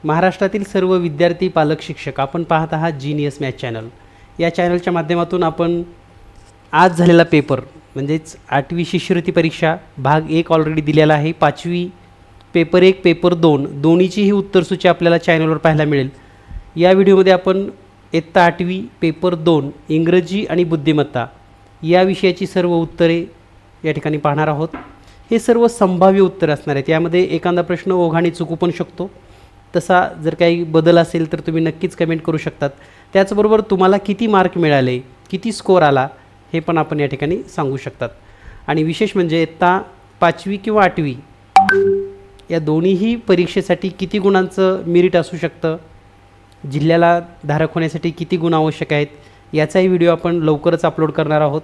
महाराष्ट्रातील सर्व विद्यार्थी, पालक, शिक्षक आपण पाहत आहात जीनियस मॅथ चॅनल. या चॅनलच्या माध्यमातून आपण आज झालेला पेपर म्हणजेच 8वी शिष्यवृत्ती परीक्षा भाग 1 ऑलरेडी दिलेला आहे. 5वी पेपर 1 पेपर 2 दोन्हीचीही उत्तरसूची आपल्याला चॅनलवर पाहायला मिळेल. या व्हिडिओमध्ये आपण इयत्ता 8वी पेपर 2 इंग्रजी आणि बुद्धिमत्ता या विषयाची सर्व उत्तरे या ठिकाणी पाहणार आहोत. हे सर्व संभाव्य उत्तर असणार आहेत. यामध्ये एखादा प्रश्न ओघाने चुकू पण शकतो. तसा जर काही बदल असेल तर तुम्ही नक्कीच कमेंट करू शकतात. त्याचबरोबर तुम्हाला किती मार्क मिळाले, किती स्कोअर आला हे पण आपण या ठिकाणी सांगू शकतात. आणि विशेष म्हणजे इयत्ता 5वी किंवा 8वी या दोन्हीही परीक्षेसाठी किती गुणांचं मेरिट असू शकतं, जिल्ह्याला धारक होण्यासाठी किती गुण आवश्यक आहेत, याचाही व्हिडिओ आपण लवकरच अपलोड करणार आहोत.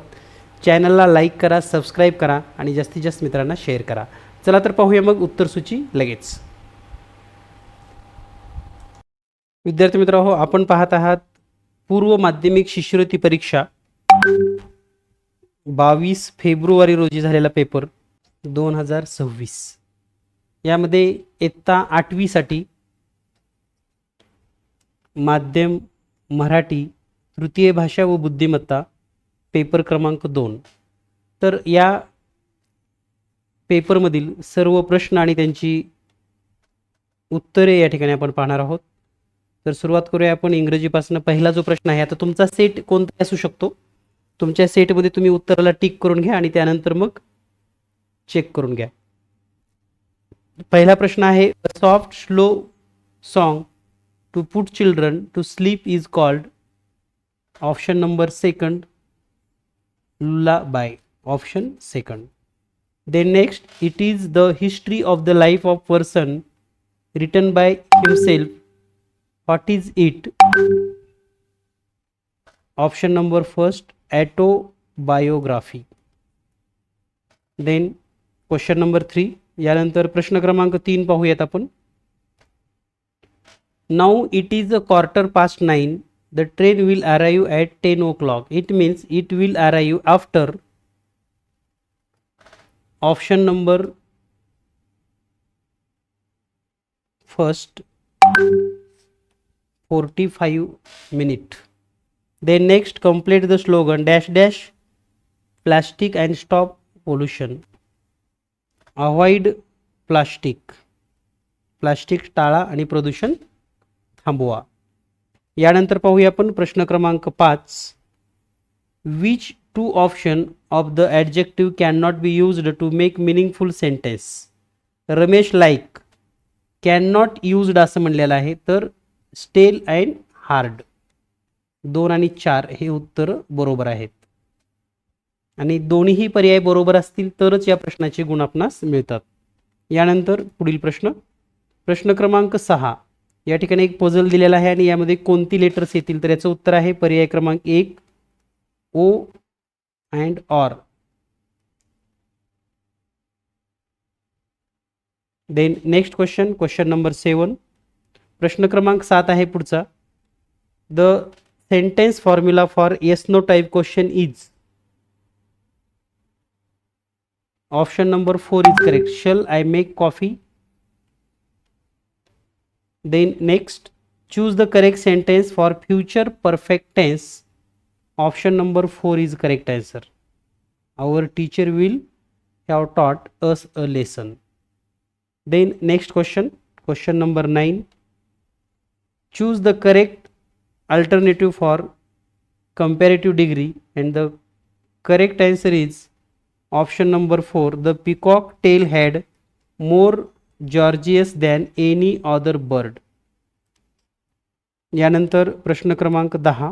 चॅनलला लाईक करा, सबस्क्राईब करा आणि जास्तीत जास्त मित्रांना शेअर करा. चला तर पाहूया मग उत्तरसूची लगेच. विद्यार्थी मित्रांनो, आपण पाहत आहात पूर्व माध्यमिक शिष्यवृत्ती परीक्षा 22 फेब्रुवारी रोजी झालेला पेपर 2026. यामध्ये इयत्ता 8वीसाठी माध्यम मराठी, तृतीय भाषा व बुद्धिमत्ता पेपर क्रमांक 2. तर या पेपरमधील सर्व प्रश्न आणि त्यांची उत्तरे या ठिकाणी आपण पाहणार आहोत. तर सुरुवात करूया आपण इंग्रजीपासून. पहिला जो प्रश्न आहे, आता तुमचा सेट कोणता असू शकतो, तुमच्या सेटमध्ये तुम्ही उत्तराला टिक करून घ्या आणि त्यानंतर मग चेक करून घ्या. पहिला प्रश्न आहे, a soft slow song to put children to sleep is called. Option number second lullaby. Option second. Then next, it is the history of the life of person written by himself. What is it? Option number first, autobiography. Then question number 3. यानंतर प्रश्न क्रमांक 3 पाहूयात आपण. Now it is a 9:15. The train will arrive at 10 o'clock. It means it will arrive after. Option number first 45 minutes. Then next, complete the slogan dash dash plastic and stop pollution. Avoid plastic. Plastic टाळा आणि प्रदूषण थांबवा. यानंतर पाहूया आपण प्रश्न क्रमांक 5. Which two option of the adjective can not be used to make meaningful sentence. Ramesh like can not used असं म्हणलेलं आहे, तर स्टेल अँड हार्ड 2 आणि 4 हे उत्तर बरोबर आहेत. आणि दोन्हीही पर्याय बरोबर असतील तरच या प्रश्नाचे गुण आपणास मिळतात. यानंतर पुढील प्रश्न, प्रश्न क्रमांक 6. या ठिकाणी एक पझल दिलेला आहे आणि यामध्ये कोणती लेटर्स येतील, तर याचं उत्तर आहे पर्याय क्रमांक 1 O and or. Then next question, question number 7. प्रश्न क्रमांक 7 आहे पुढचा. The sentence formula for yes no type question is. Option number 4 is correct. Shall I make coffee. Then next, choose the correct sentence for future perfect tense. Option number 4 is correct answer. Our teacher will have taught us a lesson. Then next question, question number 9. Choose the correct alternative for comparative degree, and the correct answer is option number 4. The peacock tail had more gorgeous than any other bird. यानंतर प्रश्न क्रमांक 10.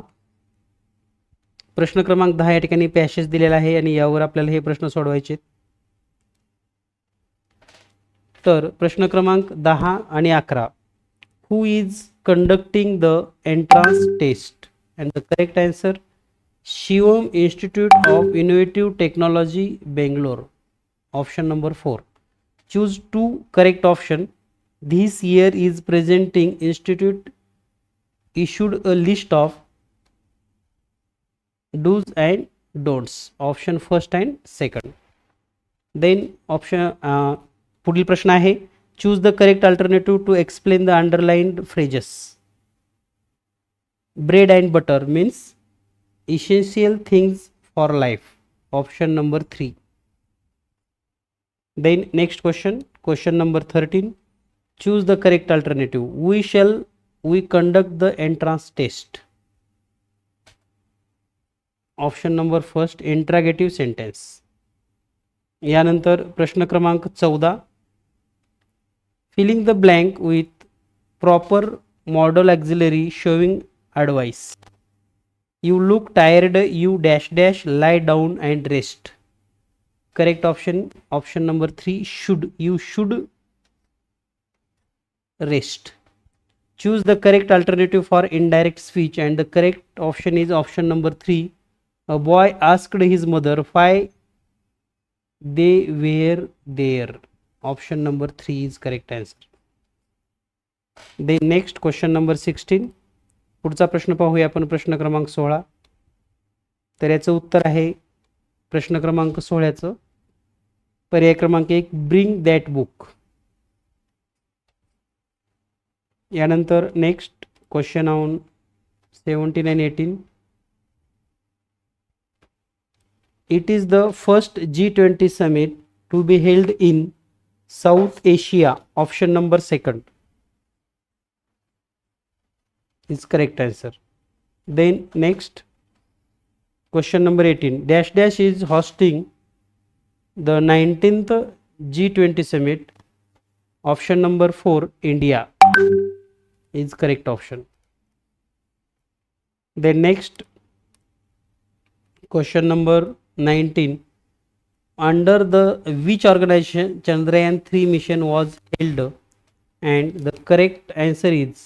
प्रश्न क्रमांक 10 या ठिकाणी passage दिलेला आहे आणि यावर आपल्याला हे प्रश्न सोडवायचे. तर प्रश्न क्रमांक 10 आणि 11. Who is conducting the entrance test, and the correct answer Shivam institute of innovative technology Bangalore. Option number 4. Choose 2 correct option. This year is presenting institute issued a list of do's and don'ts. Option first and second. Then option पुढील प्रश्न आहे, choose the correct alternative to explain the underlined phrases. Bread and butter means essential things for life. Option number 3. Then next question number 13. Choose the correct alternative. We conduct the entrance test. Option number first, interrogative sentence. यानंतर प्रश्न क्रमांक 14. Filling the blank with proper modal auxiliary showing advice. You look tired, you dash dash, lie down and rest. Correct option number 3, should. You should rest. Choose the correct alternative for indirect speech, and the correct option is option number 3. A boy asked his mother why they were there. Option number 3 is correct answer. Then next question number 16. पुढचा प्रश्न पाहूया आपण, प्रश्न क्रमांक 16. तर याचं उत्तर आहे प्रश्न क्रमांक 16चं पर्याय क्रमांक 1, ब्रिंग दॅट बुक. यानंतर next question on 17 and 18. It is the first G20 summit to be held in South Asia. Option number 2 is correct answer. Then next question number 18. Dash dash is hosting the 19th G20 summit. Option number 4, India is correct option. Then next question number 19. Under the which organization Chandrayaan 3 mission was held? And the correct answer is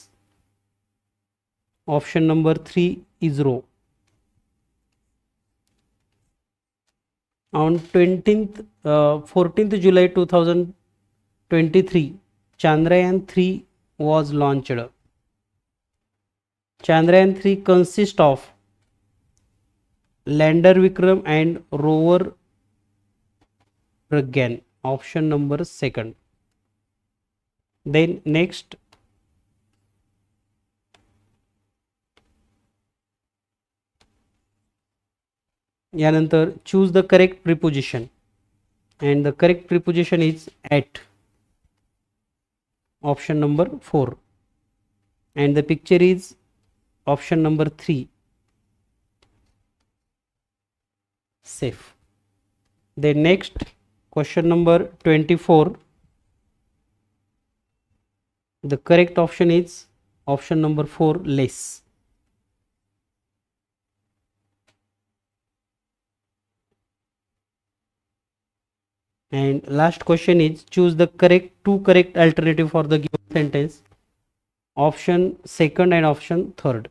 option number 3, ISRO. On 14th July 2023, Chandrayaan 3 was launched. Chandrayaan 3 consists of lander Vikram and rover Pragyan. Option number 2. Then next यानंतर choose the correct preposition, and the correct preposition is at. Option number 4, and the picture is option number 3, safe. Then next question number 24. The correct option is option number 4, less. And last question is choose the two correct alternative for the given sentence. Option 2 and option 3.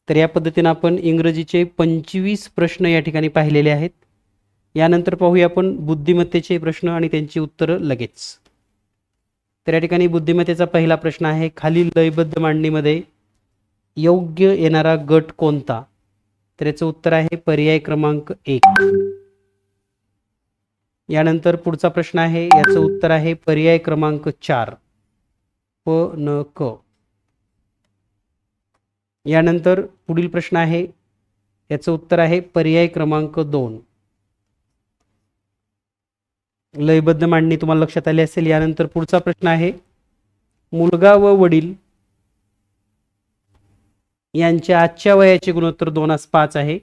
तर या पद्धतीने आपण इंग्रजीचे 25 प्रश्न या ठिकाणी पाहिलेले आहेत. यानंतर पाहूया आपण बुद्धिमत्तेचे प्रश्न आणि त्यांची उत्तरं लगेच. तर या ठिकाणी बुद्धिमत्तेचा पहिला प्रश्न आहे, खालील लयबद्ध मांडणीमध्ये योग्य येणारा गट कोणता? तर याचं उत्तर आहे पर्याय क्रमांक 1. यानंतर पुढचा प्रश्न आहे, याचं उत्तर आहे पर्याय क्रमांक 4, प न क. यानंतर पुढील प्रश्न आहे, याचं उत्तर आहे पर्याय क्रमांक 2. लयबद्ध मांडणी तुम्हाला लक्षात आली असेल. यानंतर पुढचा प्रश्न आहे, मुलगा व वडील यांच्या आजच्या वयाचे गुणोत्तर 2:5 आहे.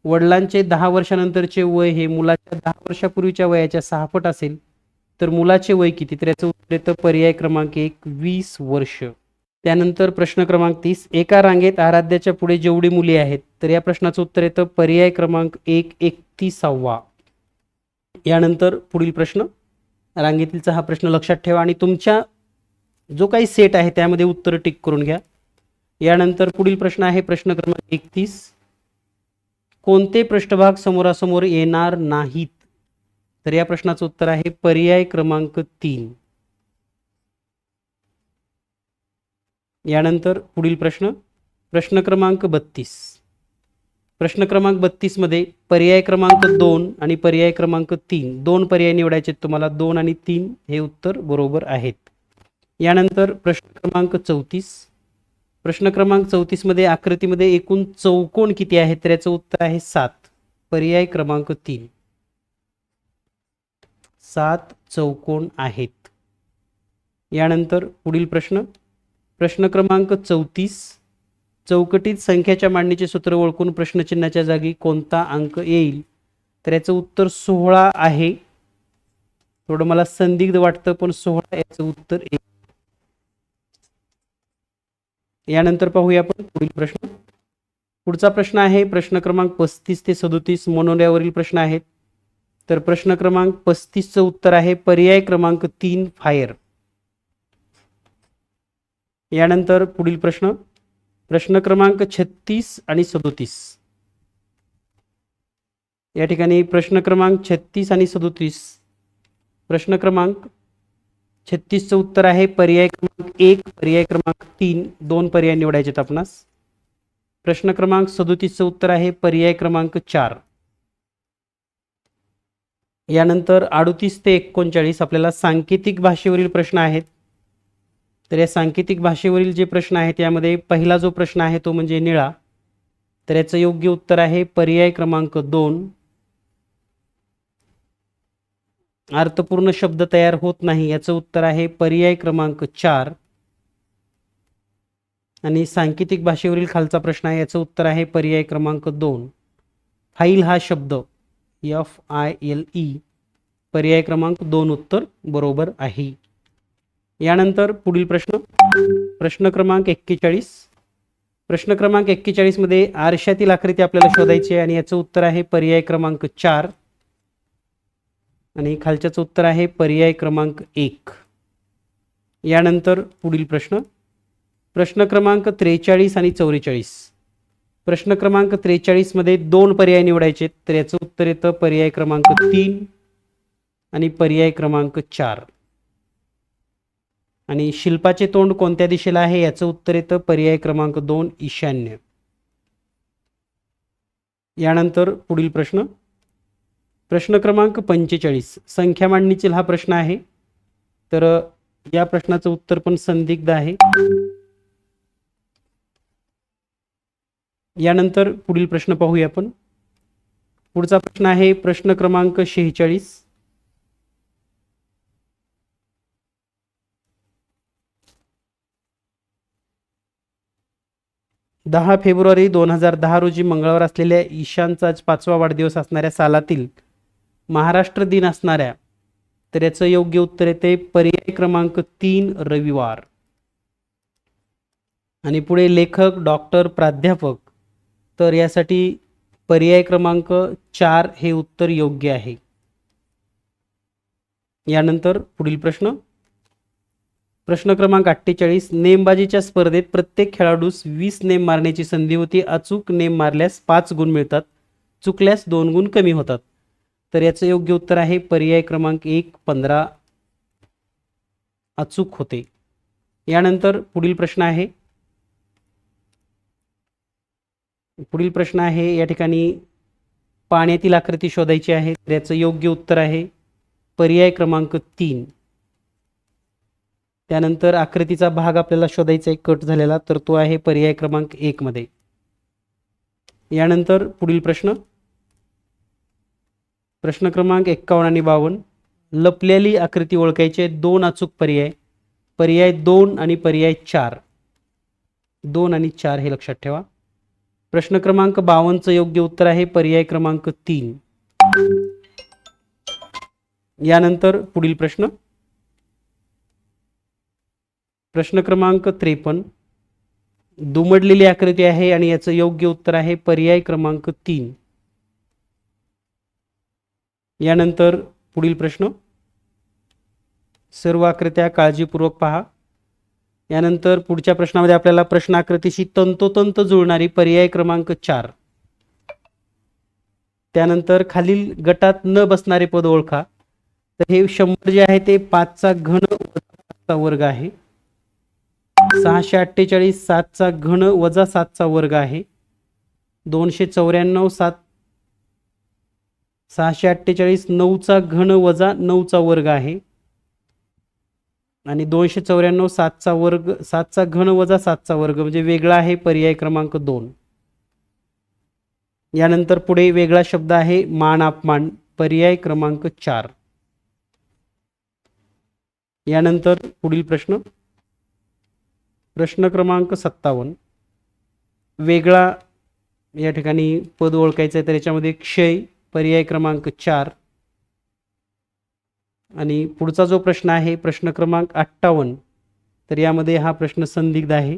वडिलांचे 10 वर्षानंतरचे वय हे मुलाच्या 10 वर्षापूर्वीच्या वयाच्या 6 पट असेल तर मुलाचे वय किती? तर याचं उत्तर येतं पर्याय क्रमांक 1, 20 वर्ष. त्यानंतर प्रश्न क्रमांक 30, एका रांगेत आराध्याच्या पुढे जेवढी मुली आहेत? तर या प्रश्नाचं उत्तर येतं पर्याय क्रमांक 1, 31. यानंतर पुढील प्रश्न, रांगेतीलचा हा प्रश्न लक्षात ठेवा आणि तुमच्या जो काही सेट आहे त्यामध्ये उत्तर टिक करून घ्या. यानंतर पुढील प्रश्न आहे प्रश्न क्रमांक 31, कोणते पृष्ठभाग समोरासमोर येणार नाहीत? तर या प्रश्नाचं उत्तर आहे पर्याय क्रमांक 3. यानंतर पुढील प्रश्न, प्रश्न क्रमांक 32, प्रश्न क्रमांक 32 मध्ये पर्याय क्रमांक 2 आणि पर्याय क्रमांक 3 दोन पर्याय निवडायचे तुम्हाला. 2 आणि 3 हे उत्तर बरोबर आहेत. यानंतर प्रश्न क्रमांक 34. प्रश्न क्रमांक 34 मध्ये आकृतीमध्ये एकूण चौकोन किती आहेत, तर याचं उत्तर आहे 7. पर्याय क्रमांक 3. 7 चौकोन आहेत. यानंतर पुढील प्रश्न. प्रश्न क्रमांक 34. चौकटीत संख्याच्या मांडणीचे सूत्र ओळखून प्रश्नचिन्हाच्या जागी कोणता अंक येईल, तर याचं उत्तर 16 आहे. थोडं मला संदिग्ध वाटतं, पण 16 याचं उत्तर येईल. यानंतर पाहूया आपण पुढील प्रश्न. पुढचा प्रश्न आहे प्रश्न क्रमांक 35 ते 37 मनोऱ्यावरील प्रश्न आहेत. तर प्रश्न क्रमांक 35चं उत्तर आहे पर्याय क्रमांक 3 फायर. यानंतर पुढील प्रश्न. प्रश्न क्रमांक 36 आणि 37. या ठिकाणी प्रश्न क्रमांक 36 आणि 37. प्रश्न क्रमांक 36चं उत्तर आहे पर्याय क्रमांक 1, पर्याय क्रमांक 3 दोन पर्याय निवडायचे आहेत आपणास. प्रश्न क्रमांक 37चं उत्तर आहे पर्याय क्रमांक 4. यानंतर 38 ते 39 आपल्याला सांकेतिक भाषेवरील प्रश्न आहेत. तर या सांकेतिक भाषेवरील जे प्रश्न आहेत यामध्ये पहिला जो प्रश्न आहे तो म्हणजे निळा. तर याचं योग्य उत्तर आहे पर्याय क्रमांक 2. अर्थपूर्ण शब्द तयार होत नाही, याचं उत्तर आहे पर्याय क्रमांक 4. आणि सांकेतिक भाषेवरील खालचा प्रश्न आहे, याचं उत्तर आहे पर्याय क्रमांक 2. फाईल हा शब्द FILE, पर्याय क्रमांक 2 उत्तर बरोबर आहे. यानंतर पुढील प्रश्न. प्रश्न क्रमांक 41. प्रश्न क्रमांक 41 मध्ये आरशातील आकृती आपल्याला शोधायची आहे आणि याचं उत्तर आहे पर्याय क्रमांक 4. आणि खालच्याचं उत्तर आहे पर्याय क्रमांक 1. यानंतर पुढील प्रश्न. प्रश्न क्रमांक 43 आणि 44. प्रश्न क्रमांक 43 मध्ये दोन पर्याय निवडायचे, तर याचं उत्तर येतं पर्याय क्रमांक 3 आणि पर्याय क्रमांक 4. आणि शिल्पाचे तोंड कोणत्या दिशेला आहे, याचं उत्तर येतं पर्याय क्रमांक 2 ईशान्य. यानंतर पुढील प्रश्न. प्रश्न क्रमांक 45 संख्या मांडणीतील हा प्रश्न आहे. तर या प्रश्नाचं उत्तर पण संदिग्ध आहे. यानंतर पुढील प्रश्न पाहूया आपण. पुढचा प्रश्न आहे प्रश्न क्रमांक 46. दहा फेब्रुवारी 2010 रोजी मंगळवार असलेल्या ईशानचा आज 5वा वाढदिवस असणाऱ्या सालातील महाराष्ट्र दिन असणाऱ्या, तर याचं योग्य उत्तर येते पर्याय क्रमांक 3 रविवार. आणि पुढे लेखक, डॉक्टर, प्राध्यापक, तर यासाठी पर्याय क्रमांक 4 हे उत्तर योग्य आहे. यानंतर पुढील प्रश्न. प्रश्न क्रमांक 48 नेमबाजीच्या स्पर्धेत प्रत्येक खेळाडूस 20 नेम मारण्याची संधी होती. अचूक नेम मारल्यास 5 गुण मिळतात, चुकल्यास 2 गुण कमी होतात. तर याचं योग्य उत्तर आहे पर्याय क्रमांक 1 15 अचूक होते. यानंतर पुढील प्रश्न आहे. पुढील प्रश्न आहे या ठिकाणी पाण्यातील आकृती शोधायची आहे, तर याचं योग्य उत्तर आहे पर्याय क्रमांक 3. त्यानंतर आकृतीचा भाग आपल्याला शोधायचा आहे कट झालेला, तर तो आहे पर्याय क्रमांक 1 मध्ये. यानंतर पुढील प्रश्न. प्रश्न क्रमांक 51 आणि 52 लपलेली आकृती ओळखायची आहे. 2 अचूक पर्याय, पर्याय 2 आणि पर्याय 4. 2 आणि 4 हे लक्षात ठेवा. प्रश्न क्रमांक 52चं योग्य उत्तर आहे पर्याय क्रमांक 3. यानंतर पुढील प्रश्न. प्रश्न क्रमांक 53 दुमडलेली आकृती आहे आणि याचं योग्य उत्तर आहे पर्याय क्रमांक 3. यानंतर पुढील प्रश्न. सर्व आकृत्या काळजीपूर्वक पहा. यानंतर पुढच्या प्रश्नामध्ये आपल्याला प्रश्न आकृतीशी तंतोतंत जुळणारी पर्याय क्रमांक 4. त्यानंतर खालील गटात न बसणारे पद ओळखा. तर हे 100 जे आहे ते 5चा घन 5चा वर्ग आहे. 648 7चा घन वजा 7चा वर्ग आहे. 294 7 648 9चा घन वजा 9चा वर्ग आहे आणि 294 7चा वर्ग 7चा घन वजा 7चा वर्ग म्हणजे वेगळा आहे पर्याय क्रमांक 2. यानंतर पुढे वेगळा शब्द आहे मान अपमान पर्याय क्रमांक 4. यानंतर पुढील प्रश्न क्रमांक 57. वेगळा या ठिकाणी पद ओळखायचं आहे तर याच्यामध्ये क्षय पर्याय क्रमांक 4. आणि पुढचा जो प्रश्न आहे प्रश्न क्रमांक 58 तर यामध्ये हा प्रश्न संदिग्ध आहे.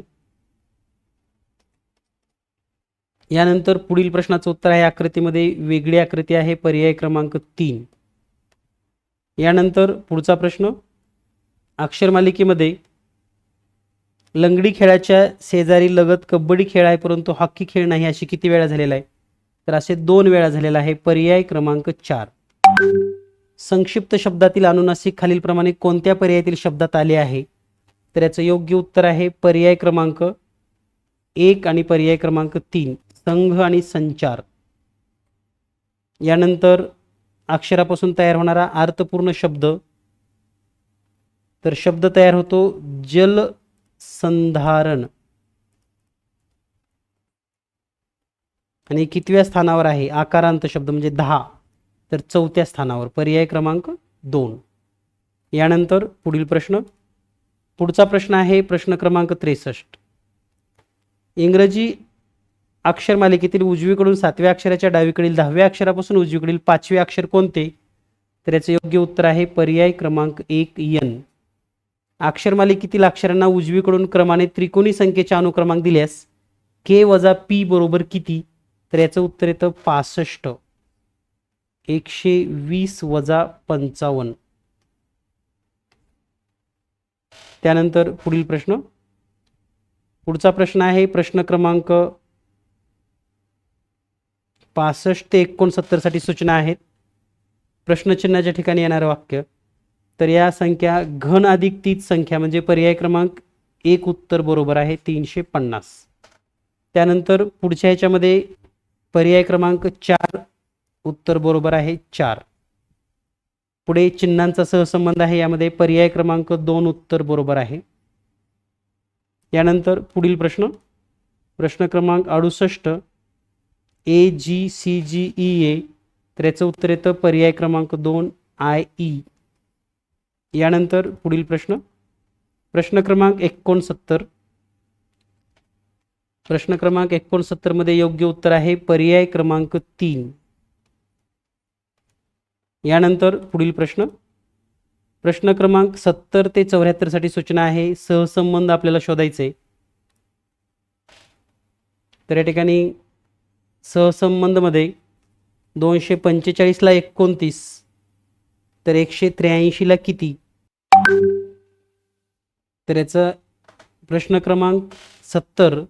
यानंतर पुढील प्रश्नाचं उत्तर आहे आकृतीमध्ये वेगळी आकृती आहे पर्याय क्रमांक 3. यानंतर पुढचा प्रश्न अक्षरमालिकेमध्ये लंगडी खेळाच्या शेजारी लगत कबड्डी खेळ आहे परंतु हॉकी खेळ नाही अशी किती वेळा झालेला आहे तर असे 2 वेळा झालेला आहे पर्याय क्रमांक 4. संक्षिप्त शब्दातील अनुनासिक खालीलप्रमाणे कोणत्या पर्यायातील शब्दात आले आहे तर याचं योग्य उत्तर आहे पर्याय क्रमांक 1 आणि पर्याय क्रमांक 3 संघ आणि संचार. यानंतर अक्षरापासून तयार होणारा अर्थपूर्ण शब्द तर शब्द तयार होतो जल संधारण आणि कितव्या स्थानावर आहे आकारांत शब्द म्हणजे 10 तर 4थ्या स्थानावर पर्याय क्रमांक 2. यानंतर पुढील प्रश्न पुढचा प्रश्न आहे प्रश्न क्रमांक 63. इंग्रजी अक्षरमालिकेतील उजवीकडून 7व्या अक्षराच्या डावीकडील 10व्या अक्षरापासून उजवीकडील 5वे अक्षर कोणते तर याचे योग्य उत्तर आहे पर्याय क्रमांक 1 यन. अक्षरमालिकेतील अक्षरांना उजवीकडून क्रमाने त्रिकोणी संख्येचे अनुक्रमांक दिल्यास के वजा पी बरोबर किती तर याचं उत्तर येतं 65. 120 वजा 55. त्यानंतर पुढील प्रश्न पुढचा प्रश्न आहे प्रश्न क्रमांक 65 ते 69 साठी सूचना आहेत. प्रश्नचिन्हाच्या ठिकाणी येणारं वाक्य तर या संख्या घन अधिक तीच संख्या म्हणजे पर्याय क्रमांक 1 उत्तर बरोबर आहे 350. त्यानंतर पुढच्या ह्याच्यामध्ये पर्याय क्रमांक 4 उत्तर बरोबर आहे 4. पुढे चिन्हांचा सहसंबंध आहे यामध्ये पर्याय क्रमांक 2 उत्तर बरोबर आहे. यानंतर पुढील प्रश्न क्रमांक 68 AGCGEA तर याचं उत्तर येतं पर्याय क्रमांक 2 IE. यानंतर पुढील प्रश्न क्रमांक 69 प्रश्न क्रमांक 69 मध्ये योग्य उत्तर आहे पर्याय क्रमांक 3. यानंतर पुढील प्रश्न क्रमांक 70 ते 74 साठी सूचना आहे सहसंबंध आपल्याला शोधायचे तर या ठिकाणी सहसंबंध मध्ये 245 ला 29 तर 183 ला किती तर याचा प्रश्न क्रमांक 70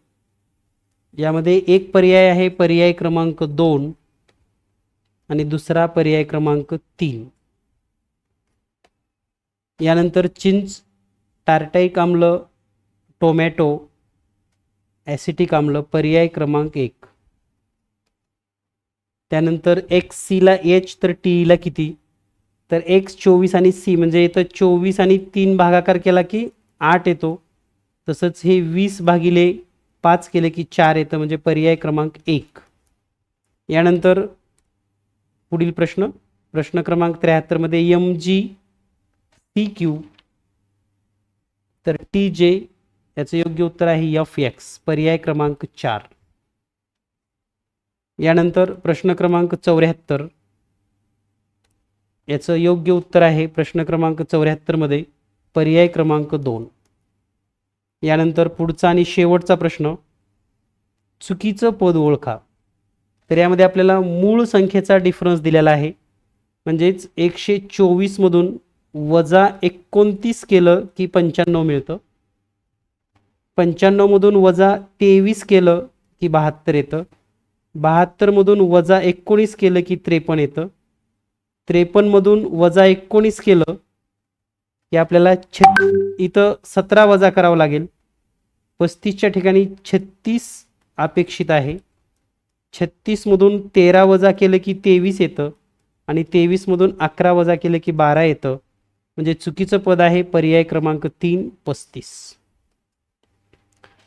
यामध्ये एक पर्याय आहे पर्याय क्रमांक 2 आणि दुसरा पर्याय क्रमांक 3. यानंतर चिंच टार्टाइक आम्ल टोमॅटो ॲसिटिक आम्ल पर्याय क्रमांक 1. त्यानंतर एक्स सी ला एच तर टी ला किती तर एक्स 24 आणि सी म्हणजे इथं 24 आणि 3 भागाकार केला की 8 येतो तसंच हे 20 भागिले 5 केले की 4 येतं म्हणजे पर्याय क्रमांक 1. यानंतर पुढील प्रश्न क्रमांक 73 मध्ये MGCQ तर TJ याचं योग्य उत्तर आहे FX पर्याय क्रमांक 4. यानंतर प्रश्न क्रमांक 74 याचं योग्य उत्तर आहे प्रश्न क्रमांक 74 मध्ये पर्याय क्रमांक 2. यानंतर पुढचा आणि शेवटचा प्रश्न चुकीचं पद ओळखा तर यामध्ये आपल्याला मूळ संख्येचा डिफरन्स दिलेला आहे म्हणजेच 124 मधून वजा 29 केलं की 95 मिळतं. 95 मधून वजा 23 केलं की 72 येतं. 72 मधून वजा 19 केलं की 53 येतं. 53 मधून वजा 19 केलं की आपल्याला इथं 17 वजा करावं लागेल. 35च्या ठिकाणी 36 अपेक्षित आहे 36मधून 13 वजा केलं की 23 येतं आणि 23मधून 11 वजा केलं की 12 येतं. म्हणजे चुकीचं पद आहे पर्याय क्रमांक 3 35.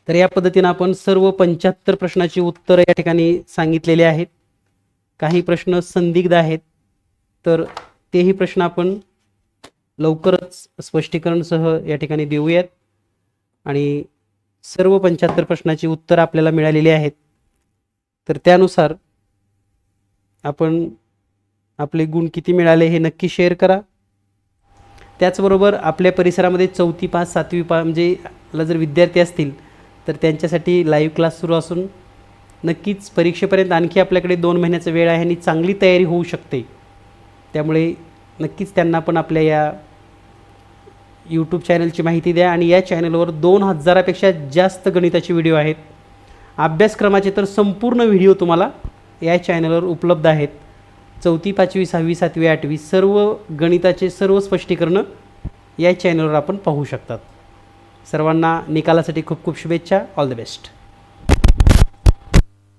तर या पद्धतीनं आपण सर्व 75 प्रश्नाची उत्तरं या ठिकाणी सांगितलेले आहेत. काही प्रश्न संदिग्ध आहेत, तर तेही प्रश्न आपण लवकरच स्पष्टीकरणसह या ठिकाणी देऊयात. आणि सर्व 75 प्रश्नाची उत्तरं आपल्याला मिळालेली आहेत. तर त्यानुसार आपण आपले गुण किती मिळाले हे नक्की शेअर करा. त्याचबरोबर आपल्या परिसरामध्ये 4थी पास 7वी पास म्हणजे जर विद्यार्थी असतील तर त्यांच्यासाठी लाईव्ह क्लास सुरू असून नक्कीच परीक्षेपर्यंत आणखी आपल्याकडे 2 महिन्याचा वेळ आहे आणि चांगली तयारी होऊ शकते. त्यामुळे नक्कीच त्यांना पण आपल्या या यूट्यूब चॅनलची माहिती द्या. आणि या चॅनलवर 2000पेक्षा जास्त गणिताचे व्हिडिओ आहेत. अभ्यासक्रमाचे तर संपूर्ण व्हिडिओ तुम्हाला या चॅनलवर उपलब्ध आहेत. 4थी 5वी 6वी 7वी 8वी सर्व गणिताचे सर्व स्पष्टीकरणं या चॅनलवर आपण पाहू शकतात. सर्वांना निकालासाठी खूप खूप शुभेच्छा. All the best.